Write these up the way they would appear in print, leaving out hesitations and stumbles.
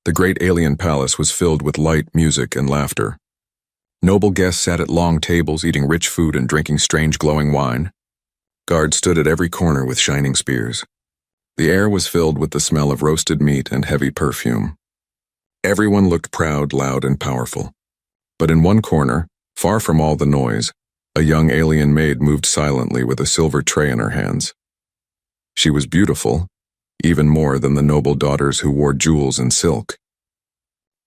The great alien palace was filled with light, music, and laughter. Noble guests sat at long tables eating rich food and drinking strange glowing wine. Guards stood at every corner with shining spears. The air was filled with the smell of roasted meat and heavy perfume. Everyone looked proud, loud, and powerful. But in one corner, far from all the noise, a young alien maid moved silently with a silver tray in her hands. She was beautiful, even more than the noble daughters who wore jewels and silk.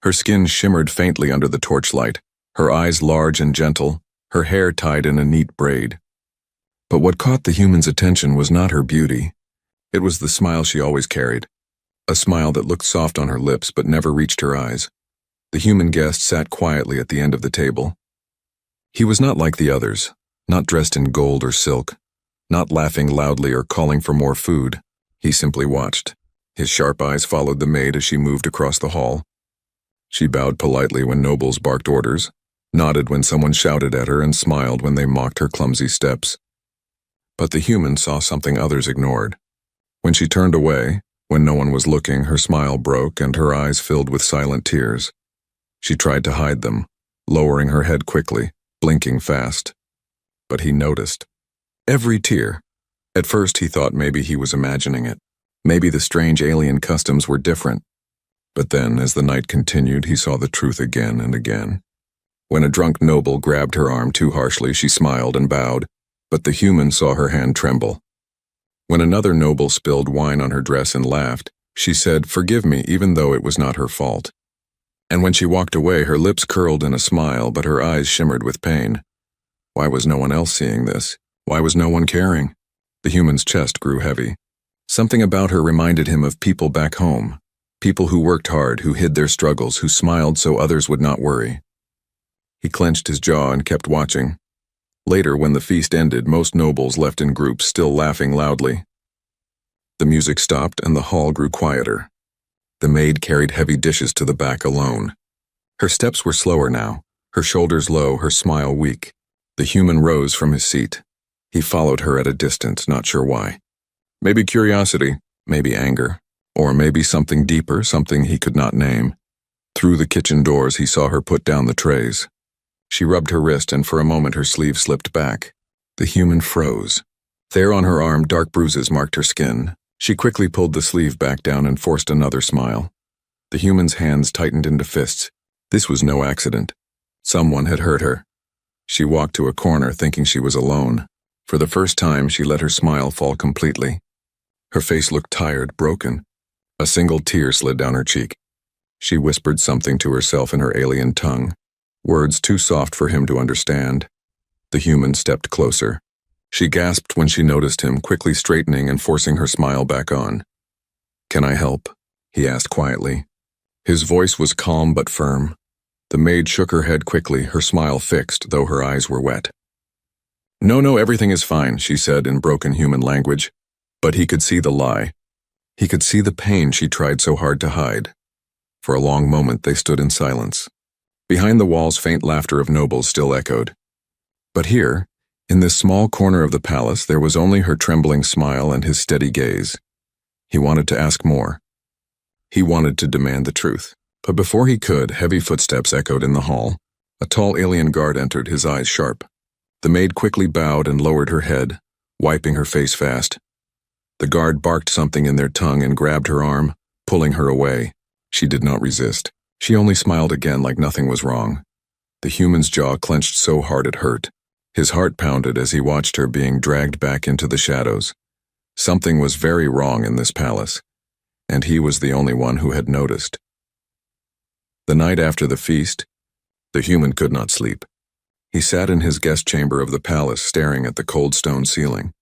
Her skin shimmered faintly under the torchlight, her eyes large and gentle, her hair tied in a neat braid. But what caught the human's attention was not her beauty. It was the smile she always carried, a smile that looked soft on her lips but never reached her eyes. The human guest sat quietly at the end of the table. He was not like the others, not dressed in gold or silk, not laughing loudly or calling for more food. He simply watched. His sharp eyes followed the maid as she moved across the hall. She bowed politely when nobles barked orders, nodded when someone shouted at her, and smiled when they mocked her clumsy steps. But the human saw something others ignored. When she turned away, when no one was looking, her smile broke and her eyes filled with silent tears. She tried to hide them, lowering her head quickly, blinking fast. But he noticed. Every tear. At first he thought maybe he was imagining it. Maybe the strange alien customs were different. But then, as the night continued, he saw the truth again and again. When a drunk noble grabbed her arm too harshly, she smiled and bowed, but the human saw her hand tremble. When another noble spilled wine on her dress and laughed, she said, "Forgive me," even though it was not her fault. And when she walked away, her lips curled in a smile, but her eyes shimmered with pain. Why was no one else seeing this? Why was no one caring? The human's chest grew heavy. Something about her reminded him of people back home, people who worked hard, who hid their struggles, who smiled so others would not worry. He clenched his jaw and kept watching. Later, when the feast ended, most nobles left in groups, still laughing loudly. The music stopped and the hall grew quieter. The maid carried heavy dishes to the back alone. Her steps were slower now, her shoulders low, her smile weak. The human rose from his seat. He followed her at a distance, not sure why. Maybe curiosity, maybe anger, or maybe something deeper, something he could not name. Through the kitchen doors, he saw her put down the trays. She rubbed her wrist, and for a moment her sleeve slipped back. The human froze. There on her arm, dark bruises marked her skin. She quickly pulled the sleeve back down and forced another smile. The human's hands tightened into fists. This was no accident. Someone had hurt her. She walked to a corner, thinking she was alone. For the first time, she let her smile fall completely. Her face looked tired, broken. A single tear slid down her cheek. She whispered something to herself in her alien tongue, words too soft for him to understand. The human stepped closer. She gasped when she noticed him, quickly straightening and forcing her smile back on. "Can I help?" he asked quietly. His voice was calm but firm. The maid shook her head quickly, her smile fixed, though her eyes were wet. No, everything is fine," she said in broken human language. But he could see the lie. He could see the pain she tried so hard to hide. For a long moment they stood in silence. Behind the walls, faint laughter of nobles still echoed. But here, in this small corner of the palace, there was only her trembling smile and his steady gaze. He wanted to ask more. He wanted to demand the truth. But before he could, heavy footsteps echoed in the hall. A tall alien guard entered, his eyes sharp. The maid quickly bowed and lowered her head, wiping her face fast. The guard barked something in their tongue and grabbed her arm, pulling her away. She did not resist. She only smiled again like nothing was wrong. The human's jaw clenched so hard it hurt. His heart pounded as he watched her being dragged back into the shadows. Something was very wrong in this palace, and he was the only one who had noticed. The night after the feast, the human could not sleep. He sat in his guest chamber of the palace, staring at the cold stone ceiling.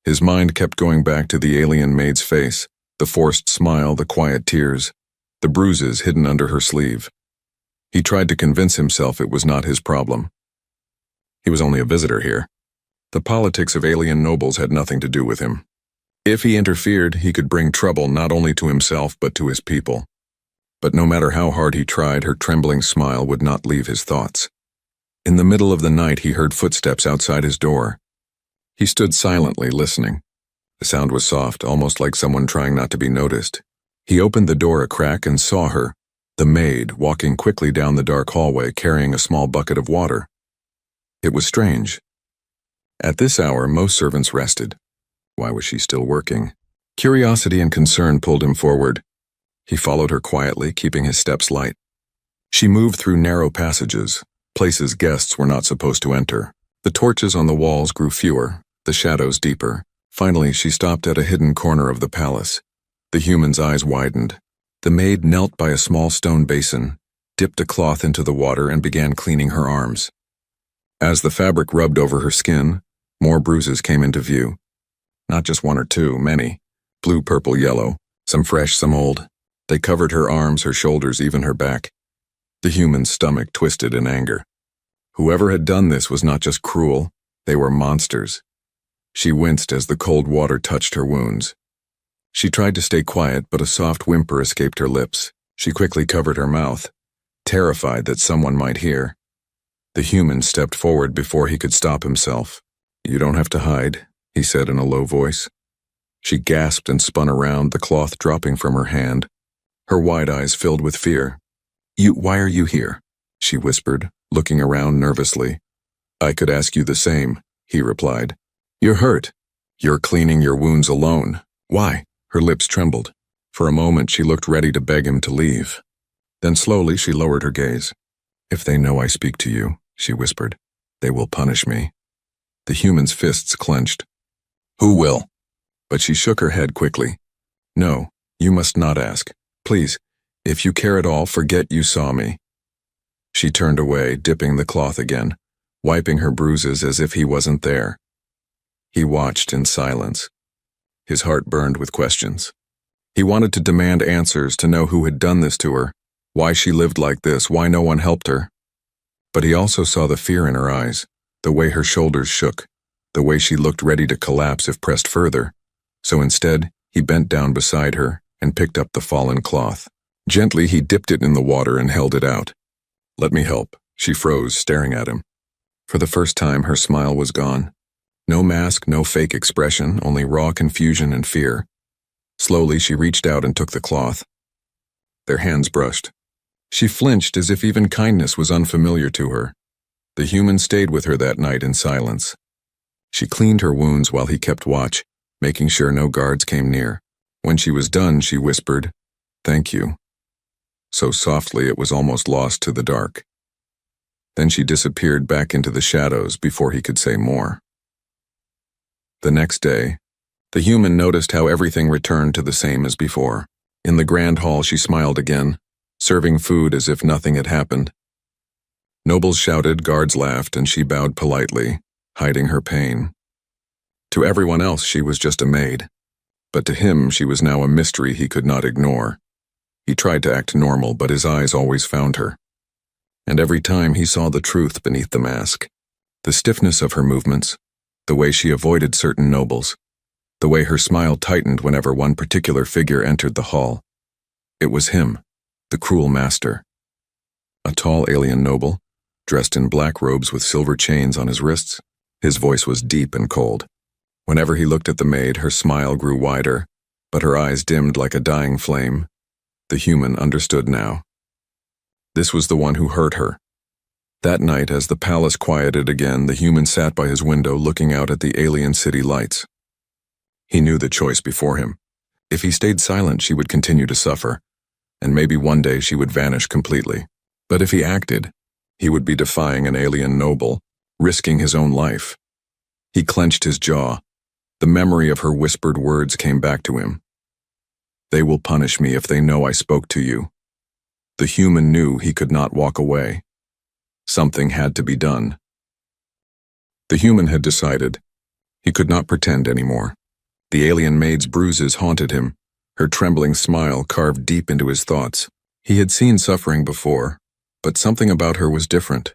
His mind kept going back to the alien maid's face, the forced smile, the quiet tears, the bruises hidden under her sleeve. He tried to convince himself it was not his problem. He was only a visitor here. The politics of alien nobles had nothing to do with him. If he interfered, he could bring trouble not only to himself but to his people. But no matter how hard he tried, her trembling smile would not leave his thoughts. In the middle of the night, he heard footsteps outside his door. He stood silently, listening. The sound was soft, almost like someone trying not to be noticed. He opened the door a crack and saw her, The maid, walking quickly down the dark hallway carrying a small bucket of water. It was strange. At this hour, most servants rested. Why was she still working? Curiosity and concern pulled him forward. He followed her quietly, keeping his steps light. She moved through narrow passages, places guests were not supposed to enter. The torches on the walls grew fewer, the shadows deeper. Finally, she stopped at a hidden corner of the palace. The human's eyes widened. The maid knelt by a small stone basin, dipped a cloth into the water, and began cleaning her arms. As the fabric rubbed over her skin, more bruises came into view. Not just one or two, many. Blue, purple, yellow, some fresh, some old. They covered her arms, her shoulders, even her back. The human's stomach twisted in anger. Whoever had done this was not just cruel, they were monsters. She winced as the cold water touched her wounds. She tried to stay quiet, but a soft whimper escaped her lips. She quickly covered her mouth, terrified that someone might hear. The human stepped forward before he could stop himself. "You don't have to hide," he said in a low voice. She gasped and spun around, the cloth dropping from her hand. Her wide eyes filled with fear. Why are you here?" she whispered, looking around nervously. "I could ask you the same," he replied. "You're hurt. You're cleaning your wounds alone. Why?" Her lips trembled. For a moment she looked ready to beg him to leave. Then slowly she lowered her gaze. "If they know I speak to you," she whispered, "they will punish me." The human's fists clenched. "Who will?" But she shook her head quickly. "No, you must not ask. Please, if you care at all, forget you saw me." She turned away, dipping the cloth again, wiping her bruises as if he wasn't there. He watched in silence. His heart burned with questions. He wanted to demand answers, to know who had done this to her, why she lived like this, why no one helped her. But he also saw the fear in her eyes, the way her shoulders shook, the way she looked ready to collapse if pressed further. So instead, he bent down beside her and picked up the fallen cloth. Gently, he dipped it in the water and held it out. "Let me help." She froze, staring at him. For the first time, her smile was gone. No mask, no fake expression, only raw confusion and fear. Slowly, she reached out and took the cloth. Their hands brushed. She flinched as if even kindness was unfamiliar to her. The human stayed with her that night in silence. She cleaned her wounds while he kept watch, making sure no guards came near. When she was done, she whispered, "Thank you." So softly it was almost lost to the dark. Then she disappeared back into the shadows before he could say more. The next day, the human noticed how everything returned to the same as before. In the grand hall she smiled again, serving food as if nothing had happened. Nobles shouted, guards laughed, and she bowed politely, hiding her pain. To everyone else she was just a maid, but to him she was now a mystery he could not ignore. He tried to act normal, but his eyes always found her. And every time he saw the truth beneath the mask. The stiffness of her movements, the way she avoided certain nobles, the way her smile tightened whenever one particular figure entered the hall. It was him, the cruel master. A tall alien noble, dressed in black robes with silver chains on his wrists. His voice was deep and cold. Whenever he looked at the maid, her smile grew wider, but her eyes dimmed like a dying flame. The human understood now. This was the one who hurt her. That night, as the palace quieted again, the human sat by his window looking out at the alien city lights. He knew the choice before him. If he stayed silent, she would continue to suffer, and maybe one day she would vanish completely. But if he acted, he would be defying an alien noble, risking his own life. He clenched his jaw. The memory of her whispered words came back to him. "They will punish me if they know I spoke to you." The human knew he could not walk away. Something had to be done. The human had decided. He could not pretend anymore. The alien maid's bruises haunted him, her trembling smile carved deep into his thoughts. He had seen suffering before, but something about her was different.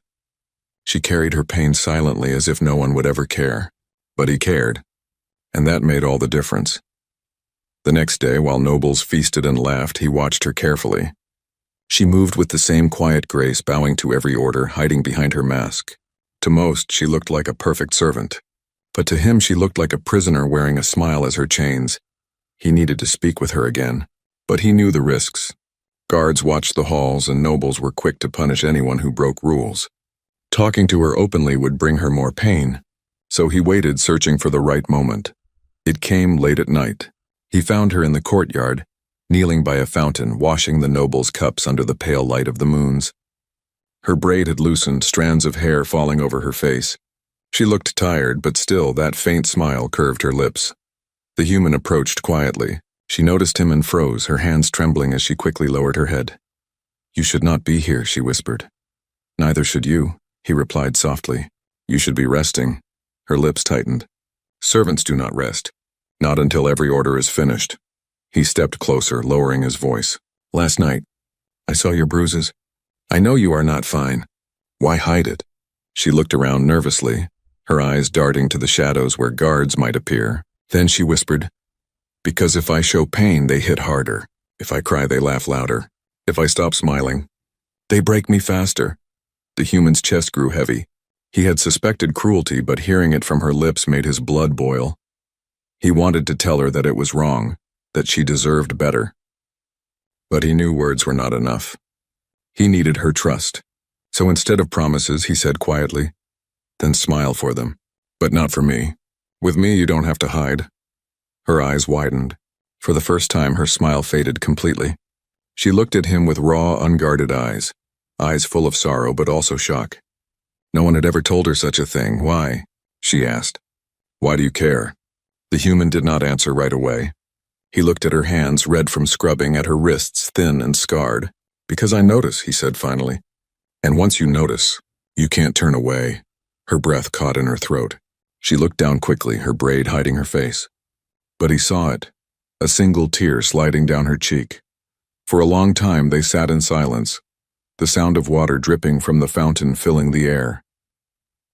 She carried her pain silently as if no one would ever care. But he cared, and that made all the difference. The next day, while nobles feasted and laughed, he watched her carefully. She moved with the same quiet grace, bowing to every order, hiding behind her mask. To most, she looked like a perfect servant. But to him, she looked like a prisoner wearing a smile as her chains. He needed to speak with her again, but he knew the risks. Guards watched the halls, and nobles were quick to punish anyone who broke rules. Talking to her openly would bring her more pain, so he waited, searching for the right moment. It came late at night. He found her in the courtyard, kneeling by a fountain, washing the nobles' cups under the pale light of the moons. Her braid had loosened, strands of hair falling over her face. She looked tired, but still that faint smile curved her lips. The human approached quietly. She noticed him and froze, her hands trembling as she quickly lowered her head. "You should not be here," she whispered. "Neither should you," he replied softly. "You should be resting." Her lips tightened. "Servants do not rest. Not until every order is finished." He stepped closer, lowering his voice. "Last night, I saw your bruises. I know you are not fine. Why hide it?" She looked around nervously, her eyes darting to the shadows where guards might appear. Then she whispered, "Because if I show pain, they hit harder. If I cry, they laugh louder. If I stop smiling, they break me faster." The human's chest grew heavy. He had suspected cruelty, but hearing it from her lips made his blood boil. He wanted to tell her that it was wrong, that she deserved better. But he knew words were not enough. He needed her trust. So instead of promises, he said quietly, "Then smile for them. But not for me. With me, you don't have to hide." Her eyes widened. For the first time, her smile faded completely. She looked at him with raw, unguarded eyes full of sorrow but also shock. No one had ever told her such a thing. "Why?" she asked. "Why do you care?" The human did not answer right away. He looked at her hands, red from scrubbing, at her wrists, thin and scarred. "Because I notice," he said finally. "And once you notice, you can't turn away." Her breath caught in her throat. She looked down quickly, her braid hiding her face. But he saw it, a single tear sliding down her cheek. For a long time they sat in silence, the sound of water dripping from the fountain filling the air.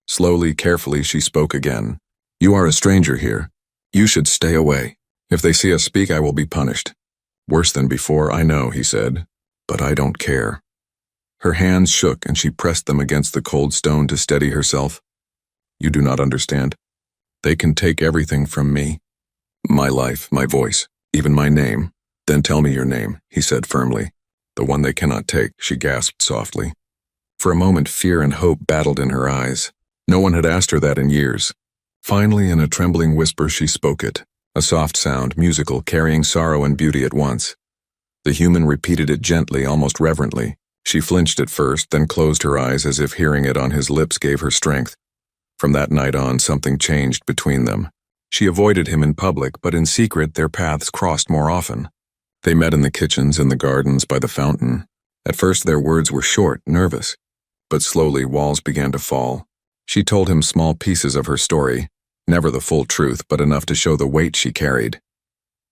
Slowly, carefully, she spoke again. "You are a stranger here. You should stay away. If they see us speak, I will be punished." "Worse than before, I know," he said, "but I don't care." Her hands shook and she pressed them against the cold stone to steady herself. "You do not understand. They can take everything from me. My life, my voice, even my name." "Then tell me your name," he said firmly. "The one they cannot take," she gasped softly. For a moment, fear and hope battled in her eyes. No one had asked her that in years. Finally, in a trembling whisper, she spoke it, a soft sound, musical, carrying sorrow and beauty at once. The human repeated it gently, almost reverently. She flinched at first, then closed her eyes as if hearing it on his lips gave her strength. From that night on, something changed between them. She avoided him in public, but in secret their paths crossed more often. They met in the kitchens, in the gardens, by the fountain. At first their words were short, nervous, but slowly walls began to fall. She told him small pieces of her story, never the full truth, but enough to show the weight she carried.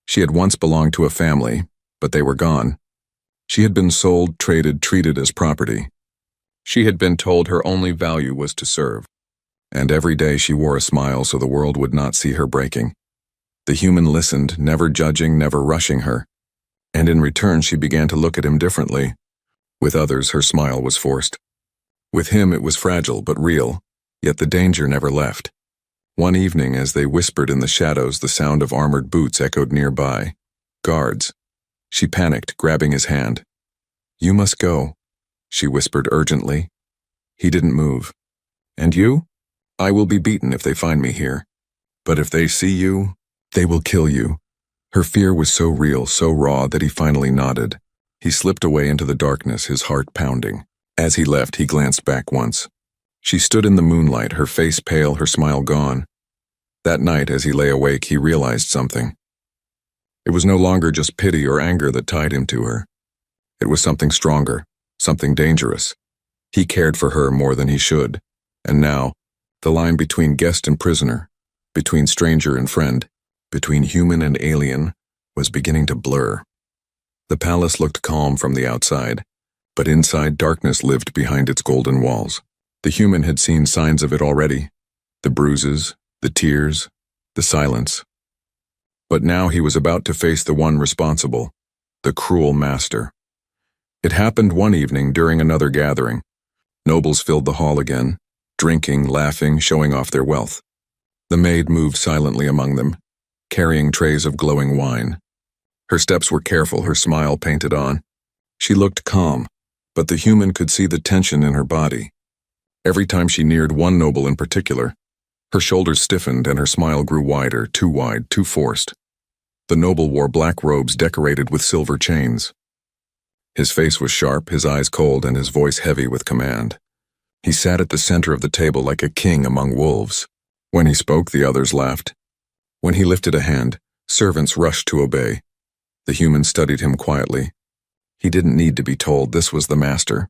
She had once belonged to a family, but they were gone. She had been sold, traded, treated as property. She had been told her only value was to serve. And every day she wore a smile so the world would not see her breaking. The human listened, never judging, never rushing her. And in return she began to look at him differently. With others her smile was forced. With him it was fragile but real, yet the danger never left. One evening, as they whispered in the shadows, the sound of armored boots echoed nearby. Guards. She panicked, grabbing his hand. "You must go," she whispered urgently. He didn't move. "And you?" "I will be beaten if they find me here. But if they see you, they will kill you." Her fear was so real, so raw, that he finally nodded. He slipped away into the darkness, his heart pounding. As he left, he glanced back once. She stood in the moonlight, her face pale, her smile gone. That night, as he lay awake, he realized something. It was no longer just pity or anger that tied him to her. It was something stronger, something dangerous. He cared for her more than he should, and now, the line between guest and prisoner, between stranger and friend, between human and alien, was beginning to blur. The palace looked calm from the outside, but inside darkness lived behind its golden walls. The human had seen signs of it already, the bruises, the tears, the silence. But now he was about to face the one responsible, the cruel master. It happened one evening during another gathering. Nobles filled the hall again, drinking, laughing, showing off their wealth. The maid moved silently among them, carrying trays of glowing wine. Her steps were careful, her smile painted on. She looked calm, but the human could see the tension in her body. Every time she neared one noble in particular, her shoulders stiffened and her smile grew wider, too wide, too forced. The noble wore black robes decorated with silver chains. His face was sharp, his eyes cold, and his voice heavy with command. He sat at the center of the table like a king among wolves. When he spoke, the others laughed. When he lifted a hand, servants rushed to obey. The human studied him quietly. He didn't need to be told this was the master,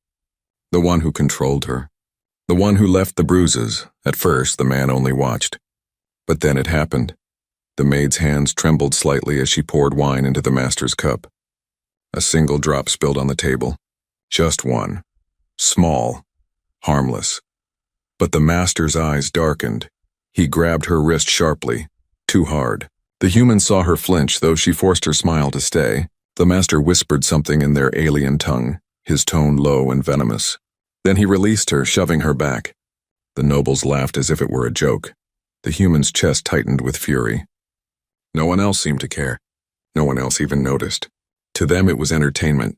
the one who controlled her, the one who left the bruises. At first, the man only watched. But then it happened. The maid's hands trembled slightly as she poured wine into the master's cup. A single drop spilled on the table. Just one. Small. Harmless. But the master's eyes darkened. He grabbed her wrist sharply. Too hard. The human saw her flinch, though she forced her smile to stay. The master whispered something in their alien tongue, his tone low and venomous. Then he released her, shoving her back. The nobles laughed as if it were a joke. The human's chest tightened with fury. No one else seemed to care. No one else even noticed. To them it was entertainment.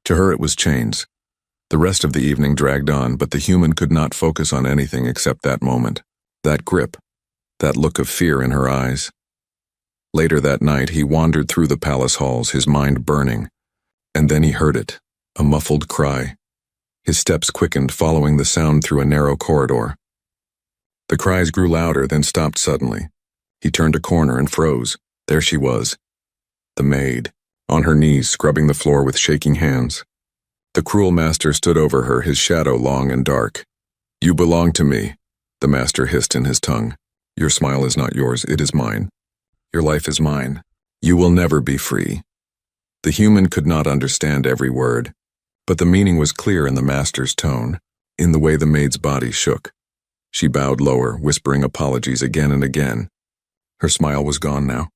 To her it was chains. The rest of the evening dragged on, but the human could not focus on anything except that moment. That grip. That look of fear in her eyes. Later that night, he wandered through the palace halls, his mind burning. And then he heard it, a muffled cry. His steps quickened, following the sound through a narrow corridor. The cries grew louder, then stopped suddenly. He turned a corner and froze. There she was. The maid, on her knees, scrubbing the floor with shaking hands. The cruel master stood over her, his shadow long and dark. "You belong to me," the master hissed in his tongue. "Your smile is not yours, it is mine. Your life is mine. You will never be free." The human could not understand every word, but the meaning was clear in the master's tone, in the way the maid's body shook. She bowed lower, whispering apologies again and again. Her smile was gone now.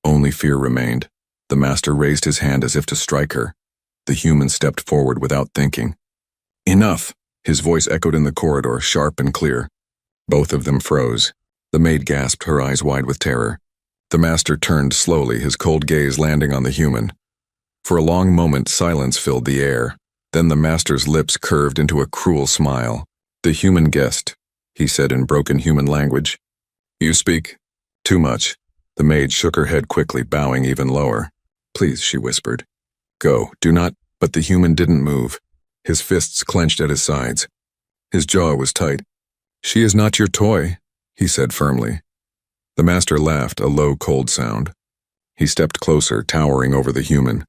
Only fear remained. The master raised his hand as if to strike her. The human stepped forward without thinking. "Enough!" His voice echoed in the corridor, sharp and clear. Both of them froze. The maid gasped, her eyes wide with terror. The master turned slowly, his cold gaze landing on the human. For a long moment, silence filled the air. Then the master's lips curved into a cruel smile. "The human guessed," he said in broken human language. "You speak too much." The maid shook her head quickly, bowing even lower. "Please," she whispered. "Go, do not." But the human didn't move. His fists clenched at his sides. His jaw was tight. "She is not your toy," he said firmly. The master laughed, a low, cold sound. He stepped closer, towering over the human.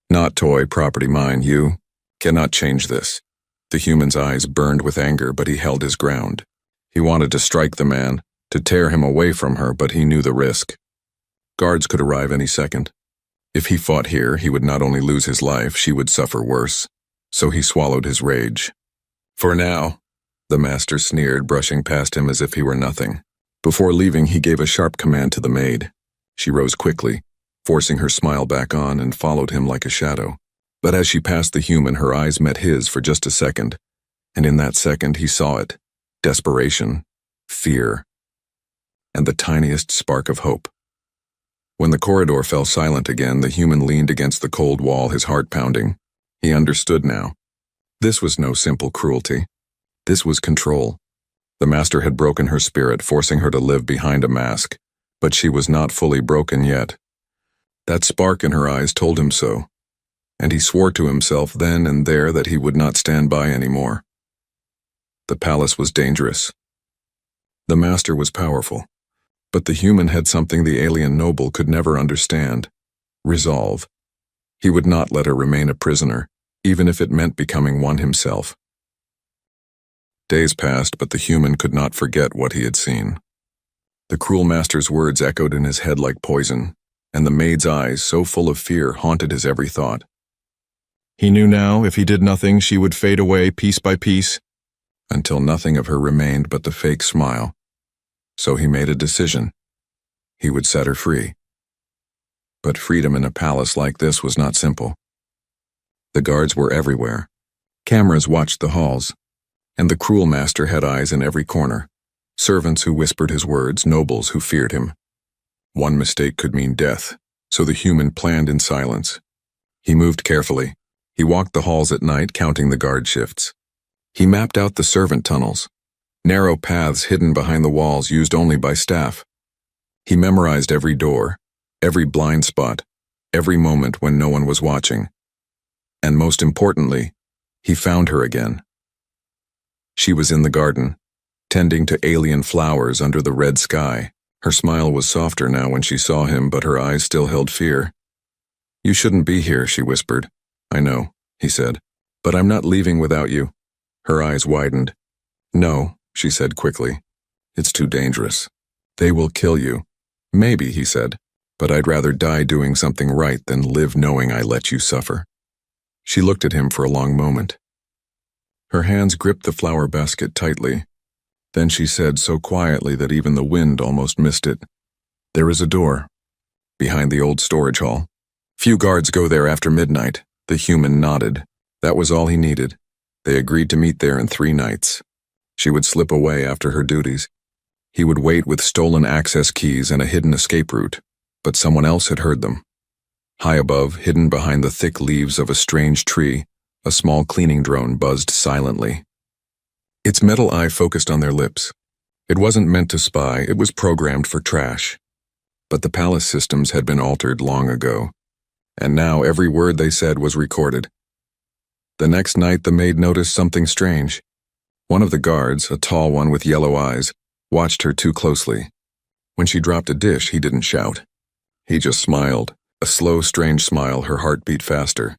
"Not toy, property mine, you cannot change this." The human's eyes burned with anger, but he held his ground. He wanted to strike the man, to tear him away from her, but he knew the risk. Guards could arrive any second. If he fought here, he would not only lose his life, she would suffer worse. So he swallowed his rage. "For now," the master sneered, brushing past him as if he were nothing. Before leaving, he gave a sharp command to the maid. She rose quickly, forcing her smile back on, and followed him like a shadow. But as she passed the human, her eyes met his for just a second. And in that second, he saw it. Desperation, fear, and the tiniest spark of hope. When the corridor fell silent again, the human leaned against the cold wall, his heart pounding. He understood now. This was no simple cruelty. This was control. The master had broken her spirit, forcing her to live behind a mask, but she was not fully broken yet. That spark in her eyes told him so, and he swore to himself then and there that he would not stand by anymore. The palace was dangerous. The master was powerful, but the human had something the alien noble could never understand: resolve. He would not let her remain a prisoner, even if it meant becoming one himself. Days passed, but the human could not forget what he had seen. The cruel master's words echoed in his head like poison, and the maid's eyes, so full of fear, haunted his every thought. He knew now, if he did nothing, she would fade away piece by piece, until nothing of her remained but the fake smile. So he made a decision. He would set her free. But freedom in a palace like this was not simple. The guards were everywhere. Cameras watched the halls, and the cruel master had eyes in every corner. Servants who whispered his words, nobles who feared him. One mistake could mean death, so the human planned in silence. He moved carefully, He walked the halls at night, counting the guard shifts. He mapped out the servant tunnels, narrow paths hidden behind the walls used only by staff. He memorized every door, every blind spot, every moment when no one was watching. And most importantly, he found her again. She was in the garden, tending to alien flowers under the red sky. Her smile was softer now when she saw him, but her eyes still held fear. "You shouldn't be here," she whispered. "I know," he said, "but I'm not leaving without you." Her eyes widened. "No," she said quickly. "It's too dangerous. They will kill you." "Maybe," he said, "but I'd rather die doing something right than live knowing I let you suffer." She looked at him for a long moment. Her hands gripped the flower basket tightly. Then she said so quietly that even the wind almost missed it, "There is a door, behind the old storage hall. Few guards go there after midnight." The human nodded. That was all he needed. They agreed to meet there in 3 nights. She would slip away after her duties. He would wait with stolen access keys and a hidden escape route, but someone else had heard them. High above, hidden behind the thick leaves of a strange tree, a small cleaning drone buzzed silently. Its metal eye focused on their lips. It wasn't meant to spy, it was programmed for trash. But the palace systems had been altered long ago, and now every word they said was recorded. The next night the maid noticed something strange. One of the guards, a tall one with yellow eyes, watched her too closely. When she dropped a dish, he didn't shout. He just smiled, a slow, strange smile. Her heart beat faster.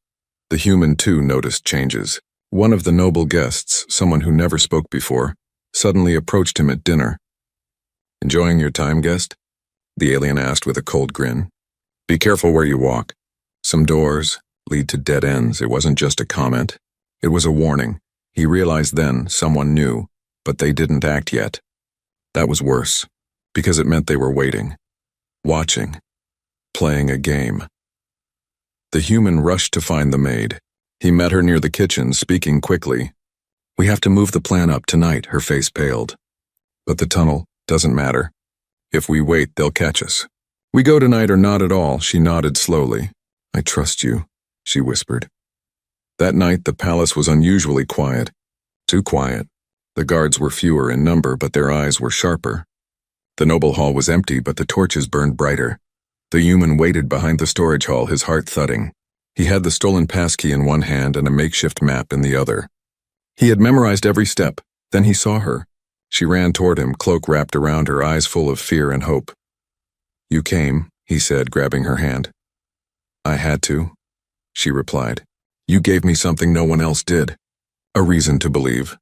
The human, too, noticed changes. One of the noble guests, someone who never spoke before, suddenly approached him at dinner. "Enjoying your time, guest?" the alien asked with a cold grin. "Be careful where you walk. Some doors lead to dead ends." It wasn't just a comment. It was a warning. He realized then someone knew, but they didn't act yet. That was worse, because it meant they were waiting, watching, playing a game. The human rushed to find the maid. He met her near the kitchen, speaking quickly. "We have to move the plan up tonight." Her face paled. "But the tunnel doesn't matter. If we wait, they'll catch us. We go tonight or not at all." She nodded slowly. "I trust you," she whispered. That night the palace was unusually quiet. Too quiet. The guards were fewer in number, but their eyes were sharper. The noble hall was empty, but the torches burned brighter. The human waited behind the storage hall, his heart thudding. He had the stolen passkey in one hand and a makeshift map in the other. He had memorized every step. Then he saw her. She ran toward him, cloak wrapped around her, eyes full of fear and hope. "You came," he said, grabbing her hand. "I had to," she replied. "You gave me something no one else did. A reason to believe."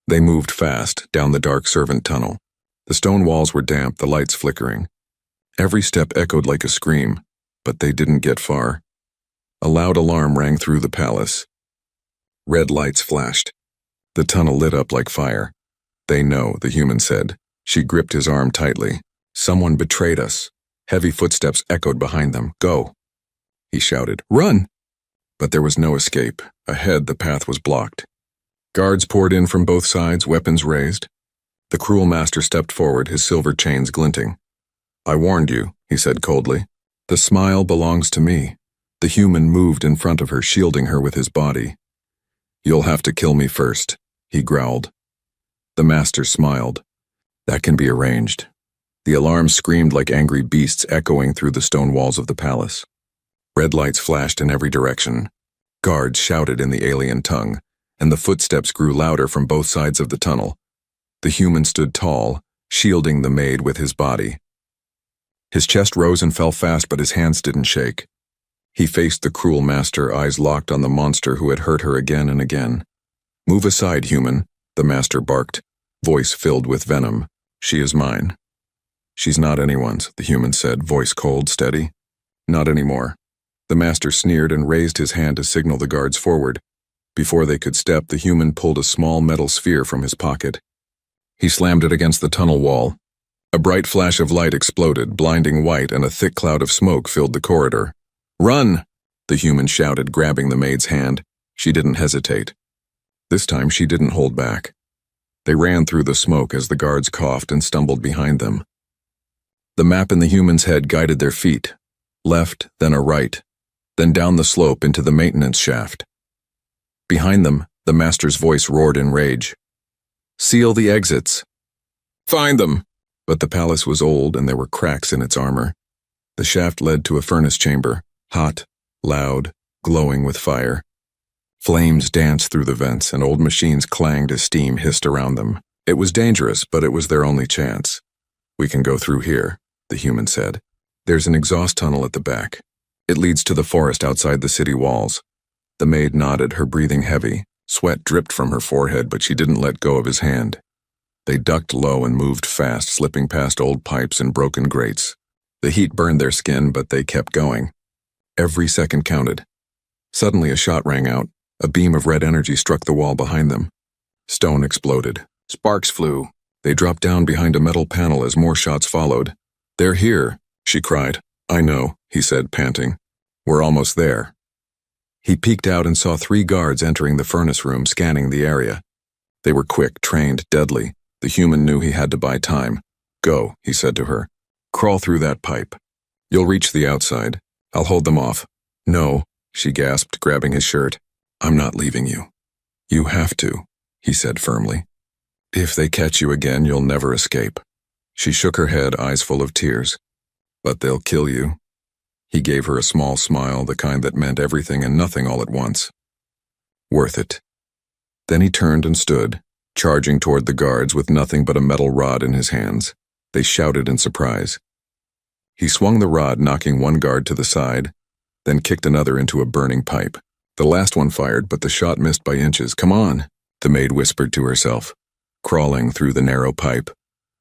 They moved fast down the dark servant tunnel. The stone walls were damp, the lights flickering. Every step echoed like a scream, but they didn't get far. A loud alarm rang through the palace. Red lights flashed. The tunnel lit up like fire. "They know," the human said. She gripped his arm tightly. "Someone betrayed us." Heavy footsteps echoed behind them. "Go," he shouted. "Run!" But there was no escape. Ahead, the path was blocked. Guards poured in from both sides, weapons raised. The cruel master stepped forward, his silver chains glinting. "I warned you," he said coldly. "The smile belongs to me." The human moved in front of her, shielding her with his body. "You'll have to kill me first," he growled. The master smiled. "That can be arranged." The alarm screamed like angry beasts echoing through the stone walls of the palace. Red lights flashed in every direction. Guards shouted in the alien tongue, and the footsteps grew louder from both sides of the tunnel. The human stood tall, shielding the maid with his body. His chest rose and fell fast, but his hands didn't shake. He faced the cruel master, eyes locked on the monster who had hurt her again and again. "Move aside, human," the master barked, voice filled with venom. "She is mine." "She's not anyone's," the human said, voice cold, steady. "Not anymore." The master sneered and raised his hand to signal the guards forward. Before they could step, the human pulled a small metal sphere from his pocket. He slammed it against the tunnel wall. A bright flash of light exploded, blinding white, and a thick cloud of smoke filled the corridor. "Run!" the human shouted, grabbing the maid's hand. She didn't hesitate. This time she didn't hold back. They ran through the smoke as the guards coughed and stumbled behind them. The map in the human's head guided their feet. Left, then a right, then down the slope into the maintenance shaft. Behind them, the master's voice roared in rage. Seal the exits. Find them! But the palace was old and there were cracks in its armor. The shaft led to a furnace chamber, hot, loud, glowing with fire. Flames danced through the vents and old machines clanged as steam hissed around them. It was dangerous, but it was their only chance. We can go through here, the human said. There's an exhaust tunnel at the back. It leads to the forest outside the city walls. The maid nodded, her breathing heavy. Sweat dripped from her forehead, but she didn't let go of his hand. They ducked low and moved fast, slipping past old pipes and broken grates. The heat burned their skin, but they kept going. Every second counted. Suddenly a shot rang out. A beam of red energy struck the wall behind them. Stone exploded. Sparks flew. They dropped down behind a metal panel as more shots followed. They're here, she cried. I know, he said, panting. We're almost there. He peeked out and saw 3 guards entering the furnace room, scanning the area. They were quick, trained, deadly. The human knew he had to buy time. Go, he said to her. Crawl through that pipe. You'll reach the outside. I'll hold them off. No, she gasped, grabbing his shirt. I'm not leaving you. You have to, he said firmly. If they catch you again, you'll never escape. She shook her head, eyes full of tears. But they'll kill you. He gave her a small smile, the kind that meant everything and nothing all at once. Worth it. Then he turned and stood, charging toward the guards with nothing but a metal rod in his hands. They shouted in surprise. He swung the rod, knocking one guard to the side, then kicked another into a burning pipe. The last one fired, but the shot missed by inches. Come on, the maid whispered to herself, crawling through the narrow pipe,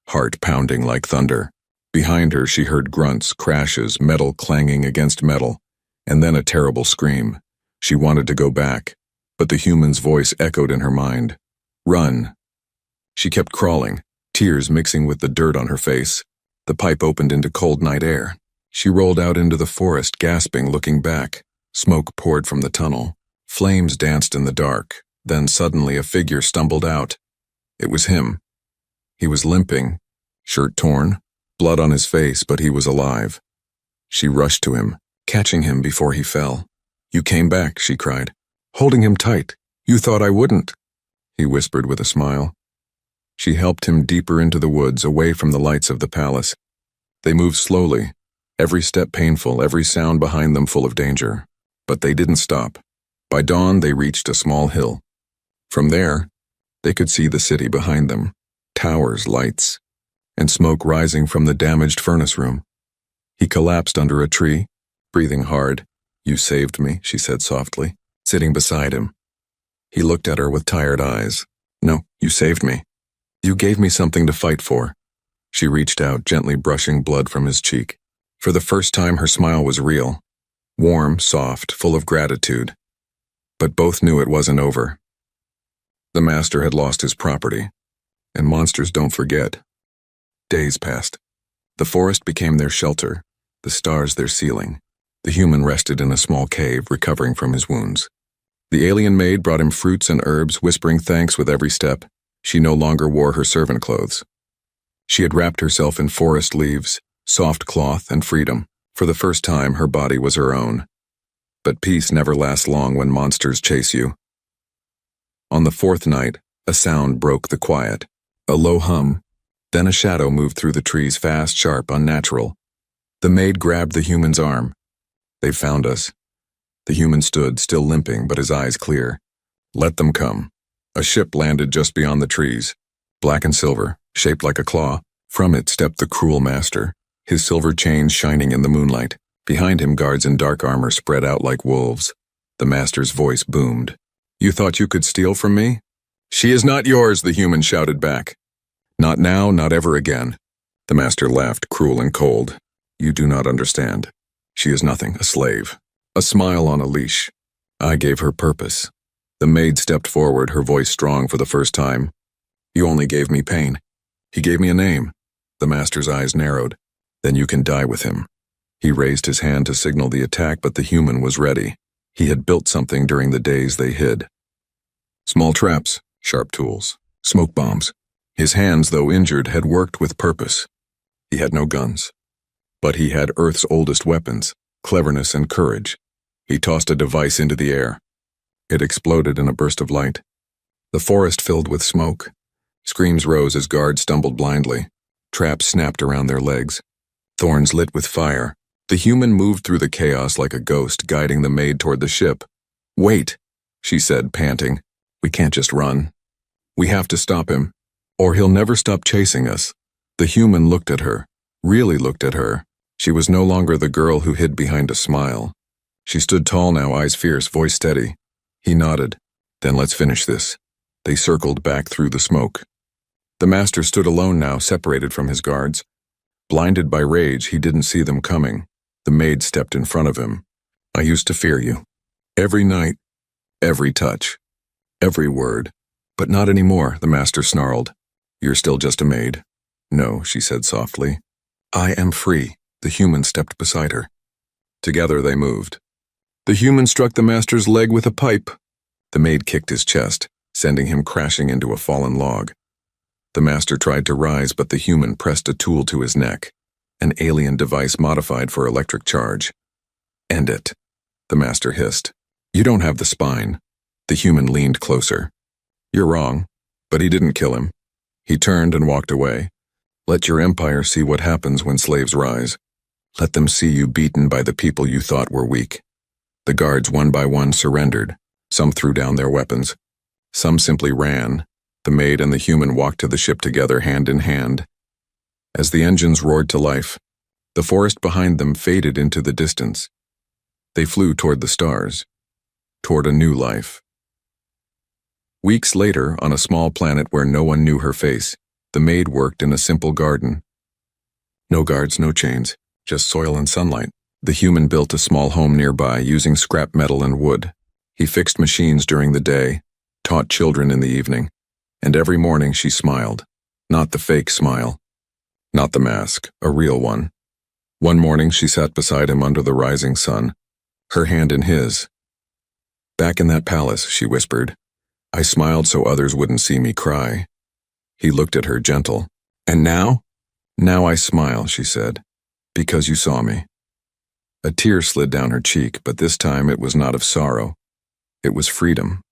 heart pounding like thunder. Behind her, she heard grunts, crashes, metal clanging against metal, and then a terrible scream. She wanted to go back, but the human's voice echoed in her mind. Run. She kept crawling, tears mixing with the dirt on her face. The pipe opened into cold night air. She rolled out into the forest, gasping, looking back. Smoke poured from the tunnel. Flames danced in the dark. Then suddenly a figure stumbled out. It was him. He was limping, shirt torn, blood on his face, but he was alive. She rushed to him, catching him before he fell. You came back, she cried, holding him tight. You thought I wouldn't, he whispered with a smile. She helped him deeper into the woods, away from the lights of the palace. They moved slowly, every step painful, every sound behind them full of danger. But they didn't stop. By dawn, they reached a small hill. From there, they could see the city behind them, towers, lights, and smoke rising from the damaged furnace room. He collapsed under a tree, breathing hard. You saved me, she said softly, sitting beside him. He looked at her with tired eyes. No, you saved me. You gave me something to fight for. She reached out, gently brushing blood from his cheek. For the first time, her smile was real. Warm, soft, full of gratitude. But both knew it wasn't over. The master had lost his property, and monsters don't forget. Days passed. The forest became their shelter, the stars their ceiling. The human rested in a small cave, recovering from his wounds. The alien maid brought him fruits and herbs, whispering thanks with every step. She no longer wore her servant clothes. She had wrapped herself in forest leaves, soft cloth, and freedom. For the first time, her body was her own. But peace never lasts long when monsters chase you. On the 4th night, a sound broke the quiet. A low hum. Then a shadow moved through the trees, fast, sharp, unnatural. The maid grabbed the human's arm. They've found us. The human stood, still limping, but his eyes clear. Let them come. A ship landed just beyond the trees, black and silver, shaped like a claw. From it stepped the cruel master, his silver chains shining in the moonlight. Behind him, guards in dark armor spread out like wolves. The master's voice boomed. You thought you could steal from me? She is not yours, the human shouted back. Not now, not ever again. The master laughed, cruel and cold. You do not understand. She is nothing, a slave. A smile on a leash. I gave her purpose. The maid stepped forward, her voice strong for the first time. You only gave me pain. He gave me a name. The master's eyes narrowed. Then you can die with him. He raised his hand to signal the attack, but the human was ready. He had built something during the days they hid. Small traps, sharp tools, smoke bombs. His hands, though injured, had worked with purpose. He had no guns. But he had Earth's oldest weapons, cleverness and courage. He tossed a device into the air. It exploded in a burst of light. The forest filled with smoke. Screams rose as guards stumbled blindly. Traps snapped around their legs. Thorns lit with fire. The human moved through the chaos like a ghost, guiding the maid toward the ship. "Wait," she said, panting. "We can't just run. We have to stop him, or he'll never stop chasing us." The human looked at her, really looked at her. She was no longer the girl who hid behind a smile. She stood tall now, eyes fierce, voice steady. He nodded. "Then let's finish this." They circled back through the smoke. The master stood alone now, separated from his guards. Blinded by rage, he didn't see them coming. The maid stepped in front of him. "I used to fear you. Every night, every touch, every word. But not anymore," the master snarled. "You're still just a maid." "No," she said softly. "I am free." The human stepped beside her. Together they moved. The human struck the master's leg with a pipe. The maid kicked his chest, sending him crashing into a fallen log. The master tried to rise, but the human pressed a tool to his neck, an alien device modified for electric charge. "End it," the master hissed. "You don't have the spine." The human leaned closer. "You're wrong." But he didn't kill him. He turned and walked away. "Let your empire see what happens when slaves rise. Let them see you beaten by the people you thought were weak." The guards one by one surrendered. Some threw down their weapons. Some simply ran. The maid and the human walked to the ship together, hand in hand. As the engines roared to life, the forest behind them faded into the distance. They flew toward the stars, toward a new life. Weeks later, on a small planet where no one knew her face, the maid worked in a simple garden. No guards, no chains, just soil and sunlight. The human built a small home nearby using scrap metal and wood. He fixed machines during the day, taught children in the evening, and every morning she smiled. Not the fake smile. Not the mask, a real one. One morning she sat beside him under the rising sun, her hand in his. "Back in that palace," she whispered, "I smiled so others wouldn't see me cry." He looked at her, gentle. "And now?" "Now I smile," she said, "because you saw me." A tear slid down her cheek, but this time it was not of sorrow. It was freedom.